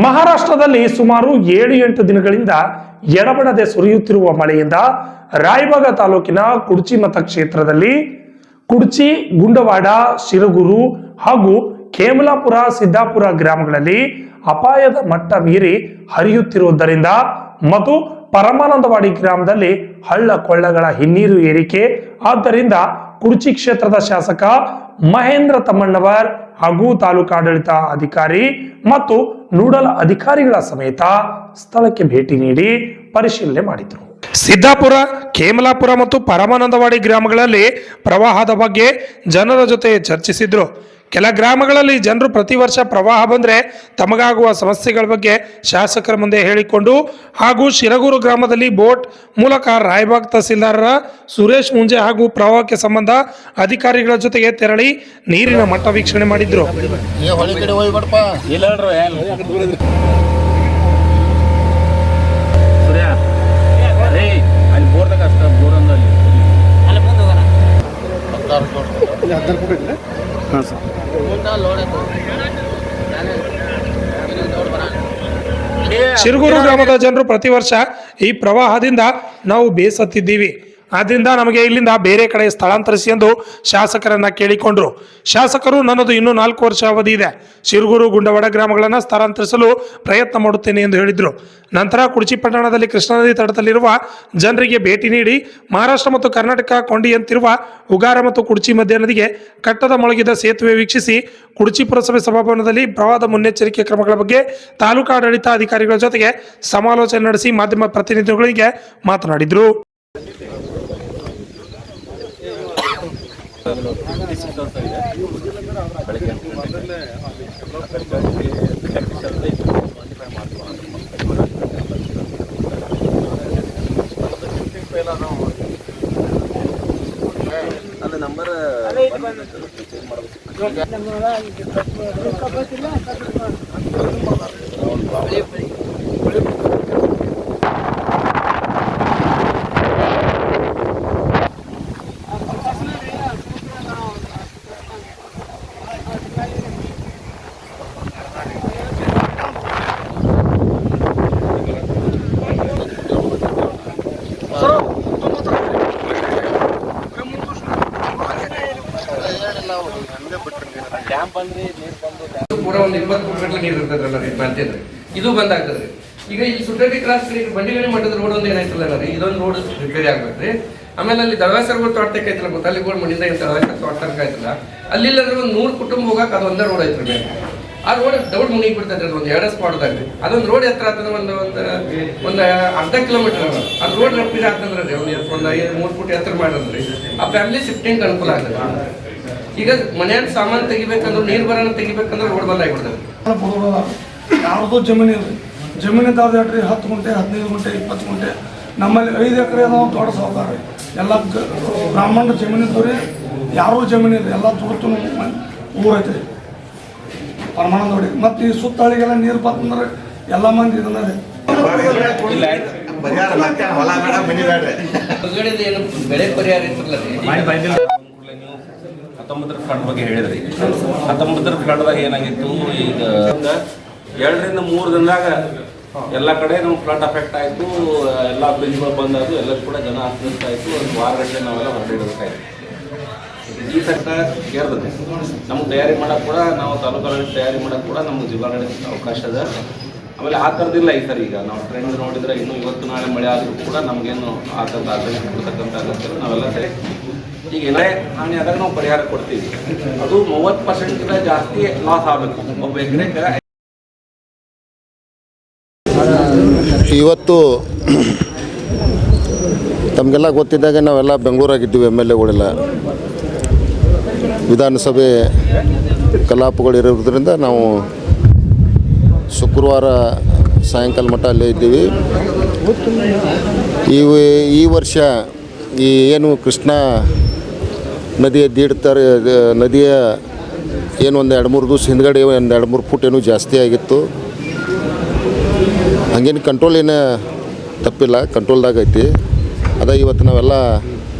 ಮಹಾರಾಷ್ಟ್ರದಲ್ಲಿ ಸುಮಾರು 7-8 ದಿನಗಳಿಂದ ಎಡಬಿಡದೆ ಸುರಿಯುತ್ತಿರುವ ಮಳೆಯಿಂದ ರಾಯಬಾಗ ತಾಲೂಕಿನ ಕುಡ್ಚಿ ಮತಕ್ಷೇತ್ರದಲ್ಲಿ ಕುಡ್ಚಿ, ಗುಂಡವಾಡ, ಶಿರಗೂರು ಹಾಗೂ ಕೇಮಲಾಪುರ, ಸಿದ್ದಾಪುರ ಗ್ರಾಮಗಳಲ್ಲಿ ಅಪಾಯದ ಮಟ್ಟ ಮೀರಿ ಹರಿಯುತ್ತಿರುವುದರಿಂದ ಮತ್ತು ಪರಮಾನಂದವಾಡಿ ಗ್ರಾಮದಲ್ಲಿ ಹಳ್ಳ ಕೊಳ್ಳಗಳ ಹಿನ್ನೀರು ಏರಿಕೆ ಆದ್ದರಿಂದ ಕುಡ್ಚಿ ಕ್ಷೇತ್ರದ ಶಾಸಕ ಮಹೇಂದ್ರ ತಮ್ಮಣ್ಣವರ್ ಹಾಗೂ ತಾಲೂಕಾಡಳಿತ ಅಧಿಕಾರಿ ಮತ್ತು ನೋಡಲ್ ಅಧಿಕಾರಿಗಳ ಸಮೇತ ಸ್ಥಳಕ್ಕೆ ಭೇಟಿ ನೀಡಿ ಪರಿಶೀಲನೆ ಮಾಡಿದರು. ಸಿದ್ದಾಪುರ, ಕೇಮಲಾಪುರ ಮತ್ತು ಪರಮಾನಂದವಾಡಿ ಗ್ರಾಮಗಳಲ್ಲಿ ಪ್ರವಾಹದ ಬಗ್ಗೆ ಜನರ ಜೊತೆ ಚರ್ಚಿಸಿದ್ರು. ಕೆಲ ಗ್ರಾಮಗಳಲ್ಲಿ ಜನರು ಪ್ರತಿ ವರ್ಷ ಪ್ರವಾಹ ಬಂದರೆ ತಮಗಾಗುವ ಸಮಸ್ಯೆಗಳ ಬಗ್ಗೆ ಶಾಸಕರ ಮುಂದೆ ಹೇಳಿಕೊಂಡು ಹಾಗೂ ಶಿರಗೂರು ಗ್ರಾಮದಲ್ಲಿ ಬೋಟ್ ಮೂಲಕ ರಾಯಬಾಗ್ ತಹಸೀಲ್ದಾರರ ಸುರೇಶ್ ಮುಂಜೆ ಹಾಗೂ ಪ್ರವಾಹಕ್ಕೆ ಸಂಬಂಧ ಅಧಿಕಾರಿಗಳ ಜೊತೆಗೆ ತೆರಳಿ ನೀರಿನ ಮಟ್ಟ ವೀಕ್ಷಣೆ ಮಾಡಿದ್ರು. ಶಿರಗೂರು ಗ್ರಾಮದ ಜನರು ಪ್ರತಿ ವರ್ಷ ಈ ಪ್ರವಾಹದಿಂದ ನಾವು ಬೇಸತ್ತಿದ್ದೀವಿ, ಆದ್ದರಿಂದ ನಮಗೆ ಇಲ್ಲಿಂದ ಬೇರೆ ಕಡೆ ಸ್ಥಳಾಂತರಿಸಿ ಎಂದು ಶಾಸಕರನ್ನ ಕೇಳಿಕೊಂಡ್ರು. ಶಾಸಕರು ನನ್ನದು ಇನ್ನೂ 4 ವರ್ಷ ಅವಧಿ ಇದೆ, ಶಿರಗೂರು, ಗುಂಡವಾಡ ಗ್ರಾಮಗಳನ್ನು ಸ್ಥಳಾಂತರಿಸಲು ಪ್ರಯತ್ನ ಮಾಡುತ್ತೇನೆ ಎಂದು ಹೇಳಿದ್ರು. ನಂತರ ಕುಡ್ಚಿ ಪಟ್ಟಣದಲ್ಲಿ ಕೃಷ್ಣಾ ನದಿ ತಟದಲ್ಲಿರುವ ಜನರಿಗೆ ಭೇಟಿ ನೀಡಿ ಮಹಾರಾಷ್ಟ್ರ ಮತ್ತು ಕರ್ನಾಟಕ ಕೊಂಡಿಯಂತಿರುವ ಉಗಾರ ಮತ್ತು ಕುಡ್ಚಿ ಮಧ್ಯ ನದಿಗೆ ಕಟ್ಟದ ಮೊಳಗಿದ ಸೇತುವೆ ವೀಕ್ಷಿಸಿ ಕುಡ್ಚಿ ಪುರಸಭೆ ಸಭಾಭವನದಲ್ಲಿ ಪ್ರವಾಹದ ಮುನ್ನೆಚ್ಚರಿಕೆ ಕ್ರಮಗಳ ಬಗ್ಗೆ ತಾಲೂಕಾಡಳಿತ ಅಧಿಕಾರಿಗಳ ಜೊತೆಗೆ ಸಮಾಲೋಚನೆ ನಡೆಸಿ ಮಾಧ್ಯಮ ಪ್ರತಿನಿಧಿಗಳಿಗೆ ಮಾತನಾಡಿದರು. ಪೂರ ಒಂದು 20 ಫೂಟ್ ನೀರು ಇರ್ತದ್ರಲ್ಲ ರೀ ಅಂತಂದ್ರೆ ಇದು ಬಂದ್ ಆಗ್ತದ್ರಿ. ಈಗ ಇಲ್ಲಿ ಸುಟ್ಟಡಿ ಕ್ರಾಸ್ ಬಂಡಿಗಣಿ ಮಟ್ಟದ ರೋಡ್ ಒಂದು ಏನಾಯ್ತಲ್ಲ ರೀ, ಇದೊಂದು ರೋಡ್ ರಿಪೇರಿ ಆಗ್ಬೇಕ್ರಿ. ಆಮೇಲೆ ಅಲ್ಲಿ ದಳವಾಸರ್ಗಳು ತೋಟಕ್ಕೆ ಗೊತ್ತ ಅಲ್ಲಿ ಗೋಡ್ ಮಣ್ಣಿಂದ ತೋಟ ತನಕ ಆಯ್ತಲ್ಲ, ಅಲ್ಲಿ ಇಲ್ಲಂದ್ರೆ ಒಂದು 100 ಕುಟುಂಬ ಹೋಗಕ್ಕೆ ಅದು ಒಂದೇ ರೋಡ್ ಐತ್ರಿ. ಆ ರೋಡ್ ದೌಡ್ ಮುನಿಗೆ ಬಿಡ್ತದ್ರಿ, ಒಂದು 2 ಸ್ಪಾಟ್ದಾಗ್ರಿ. ಅದೊಂದು ರೋಡ್ ಎತ್ತರ ಆಗ್ತದೆ, ಒಂದು ಅರ್ಧ ಕಿಲೋಮೀಟರ್ ಅದು ರೋಡ್ ರಿಪೇರಿ ಆಗ್ತಂದ್ರೆ ರೀ, ಒಂದು 3 ಫೂಟ್ ಎತ್ತರ ಮಾಡಿದ್ರಿ. ಆ ಫ್ಯಾಮಿಲಿ ಶಿಫ್ಟಿಂಗ್ ಅನುಕೂಲ ಆಗ್ತದೆ. ಈಗ ಮನೆಯ ಸಾಮಾನು ತೆಗಿಬೇಕಂದ್ರೆ, ನೀರು ಬರೋಣ ತೆಗಿಬೇಕಂದ್ರೆ ರೋಡ್ ಬಂದ್ ಆಗಿಬಿಡ್ತದೆ. ಯಾರ್ದು ಜಮೀನು ಇಲ್ರಿ, ಜಮೀನಿದ್ದಾವ್ದು 10 ಗುಂಟೆ, 15 ಗುಂಟೆ, 20 ಗುಂಟೆ. ನಮ್ಮಲ್ಲಿ 5 ಎಕರೆ ನಾವು ದೊಡ್ಡ ಸಾವುಕಾರ ರೀ. ಎಲ್ಲ ಬ್ರಾಹ್ಮಣ ಜಮೀನು ಇದ್ದು ರೀ, ಯಾರೂ ಜಮೀನು ಇಲ್ಲ, ಎಲ್ಲ ದುಡ್ಡು ಊರು ಐತೆ ರೀ ಪ್ರಮಾಣ ನೋಡಿ. ಮತ್ತು ಈ ಸುತ್ತಳಿಗೆಲ್ಲ ನೀರು ಬಂತಂದ್ರೆ ಎಲ್ಲ ಮಂದಿ ಇದನ್ನ ಬೆಳೆ ಪರಿಹಾರ ಇರ್ತಲ್ಲ ರೀ. 19ರ ಫ್ಲಡ್ ಬಗ್ಗೆ ಹೇಳಿದ್ರಿ. 19ರ ಫ್ಲಡ್ದಾಗ ಏನಾಗಿತ್ತು, ಈಗ 2ರಿಂದ 3 ದಿನದಾಗ ಎಲ್ಲ ಕಡೆ ನಮ್ಗೆ ಫ್ಲಡ್ ಅಫೆಕ್ಟ್ ಆಯಿತು. ಎಲ್ಲ ಬ್ರಿಡ್ಜ್ಗಳು ಬಂದಾದ್ರು, ಎಲ್ಲರೂ ಕೂಡ ಜನ ಅಸ್ತವ್ಯಸ್ತ ಆಯಿತು. ಒಂದು ವಾರಗಟ್ಟಲೆ ನಾವೆಲ್ಲ ಹೊರಟಿಡಬೇಕಾಯ್ತು. ಈ ಸಟ್ಟ ಕೇರ್ತದೆ ನಮ್ಗೆ ತಯಾರಿ ಮಾಡೋಕೆ ಕೂಡ, ನಾವು ತಾಲೂಕಲ್ಲಿ ತಯಾರಿ ಮಾಡೋಕೆ ಕೂಡ ನಮ್ಗೆ ಜಿಲ್ಲಾಡಳಿತ ಅವಕಾಶ ಅದ. ಆಮೇಲೆ ಆ ಥರದಿಲ್ಲ ಈ ಸರಿ. ಈಗ ನಾವು ಟ್ರೆಂಡ್ ನೋಡಿದ್ರೆ ಇನ್ನೂ ಇವತ್ತು ನಾಳೆ ಮಳೆ ಆದರೂ ಕೂಡ ನಮಗೇನು ಆ ಥರದ ಆತಂಕ ಕೊಡ್ತಕ್ಕಂಥ ಅಗತ್ಯ ನಾವೆಲ್ಲ ಸರಿ. ಈಗ ಏನೇ ಹಾನಿ ಆದಾಗ ನಾವು ಪರಿಹಾರ ಕೊಡ್ತೀವಿ. ಅದು 30% ಜಾಸ್ತಿ ಲಾಸ್ ಆಗಬೇಕು ಒಬ್ಬ ಎಕರೆಗೆ. ಇವತ್ತು ತಮಗೆಲ್ಲ ಗೊತ್ತಿದ್ದಾಗ ನಾವೆಲ್ಲ ಬೆಂಗಳೂರಾಗಿದ್ದೀವಿ. MLAಗಳೆಲ್ಲ ವಿಧಾನಸಭೆ ಕಲಾಪಗಳಿರೋದ್ರಿಂದ ನಾವು ಶುಕ್ರವಾರ ಸಾಯಂಕಾಲ ಮಟ್ಟ ಅಲ್ಲೇ ಇದ್ದೀವಿ. ಈ ವರ್ಷ ಏನು ಕೃಷ್ಣಾ ನದಿಯ ನದಿಯ ಏನು ಒಂದು 2-3 ದಿವಸ ಹಿಂದ್ಗಡೆ ಒಂದು 2-3 ಫುಟ್ ಏನೂ ಜಾಸ್ತಿ ಆಗಿತ್ತು. ಹಂಗೇನು ಕಂಟ್ರೋಲ್ ಏನು ತಪ್ಪಿಲ್ಲ, ಕಂಟ್ರೋಲ್ದಾಗ ಐತಿ. ಅದ ಇವತ್ತು ನಾವೆಲ್ಲ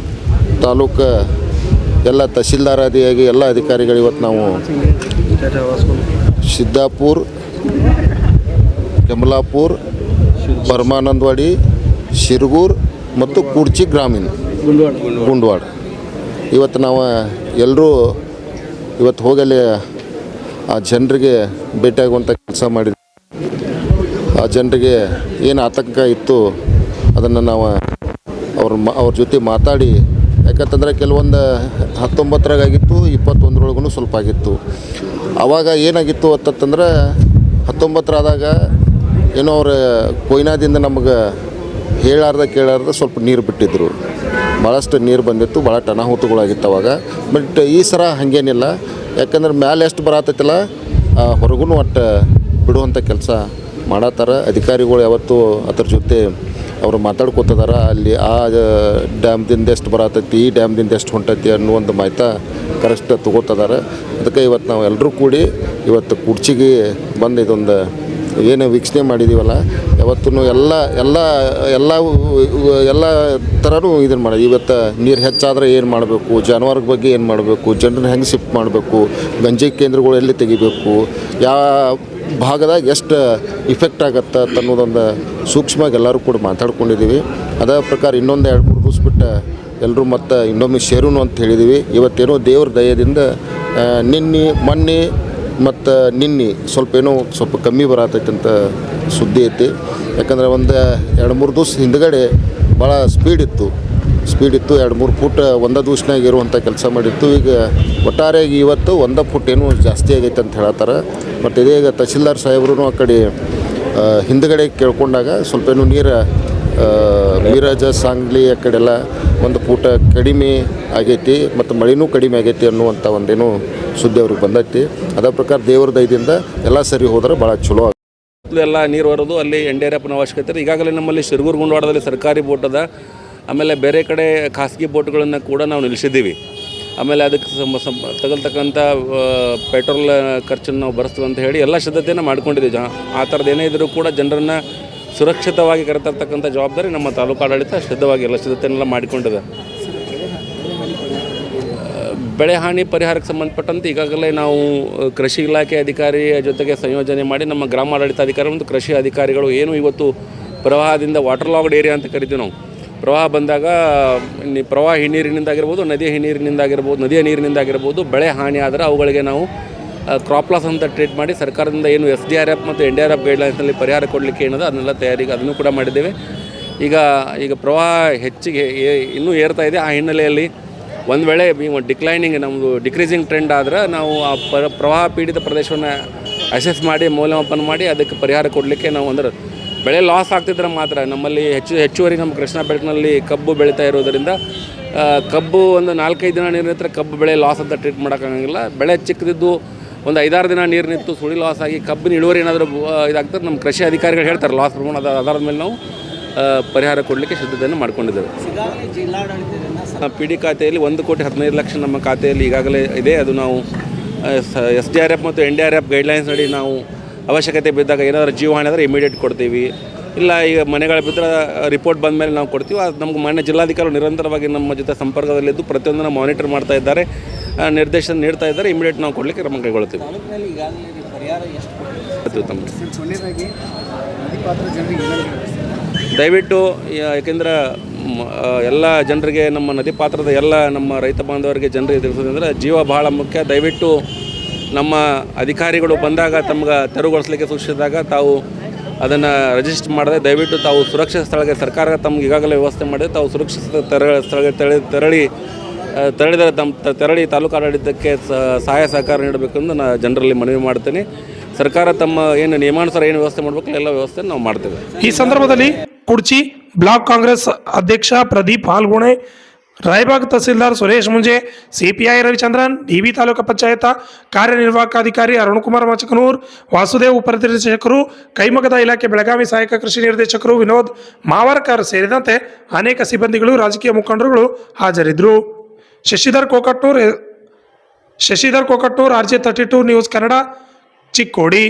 ತಾಲೂಕು ಎಲ್ಲ ತಹಸೀಲ್ದಾರಾದಿಯಾಗಿ ಎಲ್ಲ ಅಧಿಕಾರಿಗಳು ಇವತ್ತು ನಾವು ಸಿದ್ದಾಪುರ ಕೆಮಲಾಪುರ್, ಪರಮಾನಂದವಾಡಿ, ಶಿರಗೂರು ಮತ್ತು ಕುಡ್ಚಿ ಗ್ರಾಮೀಣ ಗುಂಡ್ವಾಡ. ಇವತ್ತು ನಾವು ಎಲ್ಲರೂ ಇವತ್ತು ಹೋಗಲಿ ಆ ಜನರಿಗೆ ಭೇಟಿಯಾಗುವಂಥ ಕೆಲಸ ಮಾಡಿದ್ವಿ. ಆ ಜನರಿಗೆ ಏನು ಆತಂಕ ಇತ್ತು ಅದನ್ನು ನಾವು ಅವ್ರ ಜೊತೆ ಮಾತಾಡಿ, ಯಾಕಂತಂದರೆ ಕೆಲವೊಂದು 19 ಆಗಿತ್ತು, 21 ಸ್ವಲ್ಪ ಆಗಿತ್ತು. ಆವಾಗ ಏನಾಗಿತ್ತು ಅಂತಂದ್ರೆ 19 ಆದಾಗ ಏನೋ ಅವ್ರ ಕೊಯ್ನಾದಿಂದ ನಮಗೆ ಕೇಳಾರ್ದ ಸ್ವಲ್ಪ ನೀರು ಬಿಟ್ಟಿದ್ದರು. ಭಾಳಷ್ಟು ನೀರು ಬಂದಿತ್ತು, ಭಾಳ ಅನಾಹುತಗಳಾಗಿತ್ತು ಅವಾಗ. ಬಟ್ ಈ ಸಲ ಹಾಗೇನಿಲ್ಲ, ಯಾಕಂದ್ರೆ ಮ್ಯಾಲೆ ಎಷ್ಟು ಬರತ್ತೈತಿಲ್ಲ ಹೊರಗೂ ಒಟ್ಟು ಬಿಡುವಂಥ ಕೆಲಸ ಮಾಡತ್ತಾರ. ಅಧಿಕಾರಿಗಳು ಯಾವತ್ತೂ ಅದ್ರ ಜೊತೆ ಅವರು ಮಾತಾಡ್ಕೋತಿದಾರ. ಅಲ್ಲಿ ಆ ಡ್ಯಾಮ್ದಿಂದ ಎಷ್ಟು ಬರತ್ತೈತಿ, ಈ ಡ್ಯಾಮ್ದಿಂದ ಎಷ್ಟು ಹೊಂಟೈತಿ ಅನ್ನೋ ಒಂದು ಮಾಹಿತಿ ಕರೆಕ್ಟ್ ತೊಗೋತಿದ್ದಾರೆ. ಅದಕ್ಕೆ ಇವತ್ತು ನಾವು ಎಲ್ಲರೂ ಕೂಡಿ ಇವತ್ತು ಕುಡ್ಚಿಗೆ ಬಂದು ಇದೊಂದು ಏನು ವೀಕ್ಷಣೆ ಮಾಡಿದ್ದೀವಲ್ಲ, ಯಾವತ್ತೂ ಎಲ್ಲ ಥರನೂ ಇದನ್ನು ಮಾಡಿ. ಇವತ್ತು ನೀರು ಹೆಚ್ಚಾದರೆ ಏನು ಮಾಡಬೇಕು, ಜಾನುವಾರು ಬಗ್ಗೆ ಏನು ಮಾಡಬೇಕು, ಜನರನ್ನ ಹೆಂಗೆ ಶಿಫ್ಟ್ ಮಾಡಬೇಕು, ಗಂಜಿ ಕೇಂದ್ರಗಳು ಎಲ್ಲಿ ತೆಗಿಬೇಕು, ಯಾವ ಭಾಗದಾಗ ಎಷ್ಟು ಇಫೆಕ್ಟ್ ಆಗತ್ತೆ ಅನ್ನೋದೊಂದು ಸೂಕ್ಷ್ಮವಾಗಿ ಎಲ್ಲರೂ ಕೂಡ ಮಾತಾಡ್ಕೊಂಡಿದ್ದೀವಿ. ಅದೇ ಪ್ರಕಾರ ಇನ್ನೊಂದು 2-3 ದಿವಸ ಬಿಟ್ಟು ಎಲ್ಲರೂ ಮತ್ತು ಇನ್ನೊಮ್ಮೆ ಸೇರುನು ಅಂತ ಹೇಳಿದ್ದೀವಿ. ಇವತ್ತೇನೋ ದೇವ್ರ ದಯದಿಂದ ಮೊನ್ನೆ ಮತ್ತು ಸ್ವಲ್ಪ ಕಮ್ಮಿ ಬರತೈತೆ ಅಂತ ಸುದ್ದಿ ಐತಿ. ಯಾಕಂದರೆ ಒಂದು 2-3 ದಿವಸ ಹಿಂದ್ಗಡೆ ಭಾಳ ಸ್ಪೀಡ್ ಇತ್ತು. 2-3 ಫುಟ್ ಒಂದೇ ದಿವಸನಾಗ ಇರುವಂಥ ಕೆಲಸ ಮಾಡಿತ್ತು. ಈಗ ಒಟ್ಟಾರೆಯಾಗಿ ಇವತ್ತು 1 ಫುಟ್ ಏನೂ ಜಾಸ್ತಿ ಆಗೈತೆ ಅಂತ ಹೇಳ್ತಾರೆ. ಮತ್ತು ಇದೇ ಈಗ ತಹಸೀಲ್ದಾರ್ ಸಾಹೇಬ್ರು ಆ ಕಡೆ ಹಿಂದ್ಗಡೆ ಕೇಳ್ಕೊಂಡಾಗ ಸ್ವಲ್ಪ ಏನೋ ನೀರು ಮೀರಜ, ಸಾಂಗ್ಲಿ ಆ ಕಡೆಲ್ಲ 1 ಫುಟ್ ಕಡಿಮೆ ಆಗೈತಿ ಮತ್ತು ಮಳೆನೂ ಕಡಿಮೆ ಆಗೈತಿ ಅನ್ನುವಂಥ ಒಂದೇನು ಸುದ್ದಿ ಅವ್ರಿಗೆ ಬಂದೈತಿ. ಅದೇ ಪ್ರಕಾರ ದೇವ್ರ ದಯದಿಂದ ಎಲ್ಲ ಸರಿ ಹೋದ್ರೆ ಭಾಳ ಚಲೋ ಆಗುತ್ತೆ. ಎಲ್ಲ ನೀರು ಬರೋದು ಅಲ್ಲಿ NDRFನ ಅವಶ್ಯಕತೆ ಇದೆ. ಈಗಾಗಲೇ ನಮ್ಮಲ್ಲಿ ಶಿರಗೂರು ಗುಂಡ್ವಾಡದಲ್ಲಿ ಸರ್ಕಾರಿ ಬೋಟ್ ಅದ, ಆಮೇಲೆ ಬೇರೆ ಕಡೆ ಖಾಸಗಿ ಬೋಟ್ಗಳನ್ನು ಕೂಡ ನಾವು ನಿಲ್ಲಿಸಿದ್ದೀವಿ. ಆಮೇಲೆ ಅದಕ್ಕೆ ತಗಲ್ತಕ್ಕಂಥ ಪೆಟ್ರೋಲ್ ಖರ್ಚನ್ನು ನಾವು ಭರಿಸ್ತೀವಿ ಅಂತ ಹೇಳಿ ಎಲ್ಲ ಸಿದ್ಧತೆಯನ್ನು ಮಾಡ್ಕೊಂಡಿದ್ದೀವಿ. ಆ ಥರದ್ದು ಏನೇ ಇದ್ದರೂ ಕೂಡ ಜನರನ್ನು ಸುರಕ್ಷಿತವಾಗಿ ಕರೆತರ್ತಕ್ಕಂಥ ಜವಾಬ್ದಾರಿ ನಮ್ಮ ತಾಲೂಕು ಆಡಳಿತ ಸಿದ್ಧವಾಗಿ ಎಲ್ಲ ಸಿದ್ಧತೆಯನ್ನೆಲ್ಲ ಮಾಡಿಕೊಂಡಿದೆ. ಬೆಳೆ ಹಾನಿ ಪರಿಹಾರಕ್ಕೆ ಸಂಬಂಧಪಟ್ಟಂತೆ ಈಗಾಗಲೇ ನಾವು ಕೃಷಿ ಇಲಾಖೆ ಅಧಿಕಾರಿಯ ಜೊತೆಗೆ ಸಂಯೋಜನೆ ಮಾಡಿ ನಮ್ಮ ಗ್ರಾಮಾಡಳಿತಾಧಿಕಾರಿ ಮತ್ತು ಕೃಷಿ ಅಧಿಕಾರಿಗಳು ಏನು ಇವತ್ತು ಪ್ರವಾಹದಿಂದ ವಾಟರ್ ಲಾಗ್ಡ್ ಏರಿಯಾ ಅಂತ ಕರಿತೀವಿ ನಾವು, ಪ್ರವಾಹ ಬಂದಾಗ ಪ್ರವಾಹ ಹಿನ್ನೀರಿನಿಂದಾಗಿರ್ಬೋದು, ನದಿಯ ನೀರಿನಿಂದಾಗಿರ್ಬೋದು ಬೆಳೆ ಹಾನಿ ಆದರೆ ಅವುಗಳಿಗೆ ನಾವು ಕ್ರಾಪ್ ಲಾಸ್ ಅಂತ ಟ್ರೀಟ್ ಮಾಡಿ ಸರ್ಕಾರದಿಂದ ಏನು SDRF ಮತ್ತು NDRF ಗೈಡ್ಲೈನ್ಸ್ನಲ್ಲಿ ಪರಿಹಾರ ಕೊಡಲಿಕ್ಕೆ ಏನದ ಅದನ್ನೆಲ್ಲ ತಯಾರಿಗೆ ಅದನ್ನು ಕೂಡ ಮಾಡಿದ್ದೇವೆ. ಈಗ ಪ್ರವಾಹ ಹೆಚ್ಚಿಗೆ ಇನ್ನೂ ಏರ್ತಾ ಇದೆ. ಆ ಹಿನ್ನೆಲೆಯಲ್ಲಿ ಒಂದು ವೇಳೆ ಡಿಕ್ಲೈನಿಂಗ್ ನಮ್ಮದು ಡಿಕ್ರೀಸಿಂಗ್ ಟ್ರೆಂಡ್ ಆದರೆ ನಾವು ಆ ಪ್ರವಾಹ ಪೀಡಿತ ಪ್ರದೇಶವನ್ನು ಅಸೆಸ್ ಮಾಡಿ ಮೌಲ್ಯಮಾಪನ ಮಾಡಿ ಅದಕ್ಕೆ ಪರಿಹಾರ ಕೊಡಲಿಕ್ಕೆ ನಾವು ಅಂದ್ರೆ ಬೆಳೆ ಲಾಸ್ ಆಗ್ತಿದ್ರೆ ಮಾತ್ರ ನಮ್ಮಲ್ಲಿ ಹೆಚ್ಚುವರಿ ನಮ್ಮ ಕೃಷ್ಣಾ ಬೆಲ್ಟ್ನಲ್ಲಿ ಕಬ್ಬು ಬೆಳೀತಾ ಇರೋದರಿಂದ ಕಬ್ಬು ಒಂದು 4-5 ದಿನ ನೀರು ನಿಂತರೆ ಕಬ್ಬು ಬೆಳೆ ಲಾಸ್ ಅಂತ ಟ್ರೀಟ್ ಮಾಡೋಕ್ಕಾಗಂಗಿಲ್ಲ. ಬೆಳೆ ಚಿಕ್ಕದಿದ್ದು ಒಂದು 5-6 ದಿನ ನೀರು ನಿಂತು ಸುಳಿ ಲಾಸ್ ಆಗಿ ಕಬ್ಬಿನ ಇಳುವರಿ ಏನಾದರೂ ಇದಾಗ್ತದೆ ನಮ್ಮ ಕೃಷಿ ಅಧಿಕಾರಿಗಳು ಹೇಳ್ತಾರೆ ಲಾಸ್ ಪ್ರಮಾಣ. ಆಧಾರದ ಮೇಲೆ ನಾವು ಪರಿಹಾರ ಕೊಡಲಿಕ್ಕೆ ಸಿದ್ಧತೆಯನ್ನು ಮಾಡ್ಕೊಂಡಿದ್ದೇವೆ. PD ಖಾತೆಯಲ್ಲಿ 1,15,00,000 ನಮ್ಮ ಖಾತೆಯಲ್ಲಿ ಈಗಾಗಲೇ ಇದೆ. ಅದು ನಾವು SDRF ಮತ್ತು NDRF ಗೈಡ್ಲೈನ್ಸ್ ನಡಿ ನಾವು ಅವಶ್ಯಕತೆ ಬಿದ್ದಾಗ ಏನಾದರೂ ಜೀವಹಾನಿ ಆದರೆ ಇಮಿಡಿಯೇಟ್ ಕೊಡ್ತೀವಿ. ಇಲ್ಲ ಈಗ ಮನೆಗಳು ಬಿದ್ದರೆ ರಿಪೋರ್ಟ್ ಬಂದ ಮೇಲೆ ನಾವು ಕೊಡ್ತೀವಿ. ಅದು ನಮ್ಗೆ ಮಾನ್ಯ ಜಿಲ್ಲಾಧಿಕಾರಿಗಳು ನಿರಂತರವಾಗಿ ನಮ್ಮ ಜೊತೆ ಸಂಪರ್ಕದಲ್ಲಿದ್ದು ಪ್ರತಿಯೊಂದನ್ನು ಮಾನಿಟರ್ ಮಾಡ್ತಾ ಇದ್ದಾರೆ, ನಿರ್ದೇಶನ ನೀಡ್ತಾ ಇದ್ದಾರೆ. ಇಮಿಡಿಯೇಟ್ ನಾವು ಕೊಡಲಿಕ್ಕೆ ಕ್ರಮ ಕೈಗೊಳ್ತೀವಿ. ದಯವಿಟ್ಟು ಯಾಕೆಂದ್ರೆ ಎಲ್ಲ ಜನರಿಗೆ ನಮ್ಮ ನದಿ ಪಾತ್ರದ ಎಲ್ಲ ನಮ್ಮ ರೈತ ಬಾಂಧವರಿಗೆ ಜನರಿಗೆ ತಿಳಿಸೋದಂದರೆ ಜೀವ ಬಹಳ ಮುಖ್ಯ. ದಯವಿಟ್ಟು ನಮ್ಮ ಅಧಿಕಾರಿಗಳು ಬಂದಾಗ ತಮ್ಗೆ ತೆರವುಗೊಳಿಸಲಿಕ್ಕೆ ಸೂಚಿಸಿದಾಗ ತಾವು ಅದನ್ನು ರಿಜಿಸ್ಟರ್ ಮಾಡದೆ ದಯವಿಟ್ಟು ತಾವು ಸುರಕ್ಷಿತ ಸ್ಥಳಕ್ಕೆ ಸರ್ಕಾರ ತಮ್ಗೆ ಈಗಾಗಲೇ ವ್ಯವಸ್ಥೆ ಮಾಡಿದೆ. ತಾವು ಸುರಕ್ಷಿತ ಸ್ಥಳಕ್ಕೆ ತೆರಳಿ ತಾಲೂಕು ಆಡಳಿತಕ್ಕೆ ಸಹಾಯ ಸಹಕಾರ ನೀಡಬೇಕೆಂದು ನಾನು ಜನರಲ್ಲಿ ಮನವಿ ಮಾಡ್ತೇನೆ. ಸರ್ಕಾರ ತಮ್ಮ ಏನು ನಿಯಮಾನುಸಾರ ಏನು ವ್ಯವಸ್ಥೆ ಮಾಡಬೇಕು ಎಲ್ಲ ವ್ಯವಸ್ಥೆ ನಾವು ಮಾಡ್ತೇವೆ. ಈ ಸಂದರ್ಭದಲ್ಲಿ ಕುಡ್ಚಿ ಬ್ಲಾಕ್ ಕಾಂಗ್ರೆಸ್ ಅಧ್ಯಕ್ಷ ಪ್ರದೀಪ್ ಹಾಲ್ಗುಣೆ, ರಾಯಬಾಗ್ ತಹಸೀಲ್ದಾರ್ ಸುರೇಶ್ ಮುಂಜೆ, CPI ರವಿಚಂದ್ರನ್, DB ತಾಲೂಕು ಪಂಚಾಯತ ಕಾರ್ಯನಿರ್ವಾಹಕ ಅಧಿಕಾರಿ ಅರುಣಕುಮಾರ್ ಮಚಕನೂರ್, ವಾಸುದೇವ್ ಉಪನಿರ್ದೇಶಕರು, ಕೈಮಗ್ಗದ ಇಲಾಖೆ ಬೆಳಗಾವಿ ಸಹಾಯಕ ಕೃಷಿ ನಿರ್ದೇಶಕರು ವಿನೋದ್ ಮಾವರ್ಕರ್ ಸೇರಿದಂತೆ ಅನೇಕ ಸಿಬ್ಬಂದಿಗಳು, ರಾಜಕೀಯ ಮುಖಂಡರುಗಳು ಹಾಜರಿದ್ದರು. Shashidhar Kokatnur, RJ32 news Kannada, Chikkodi.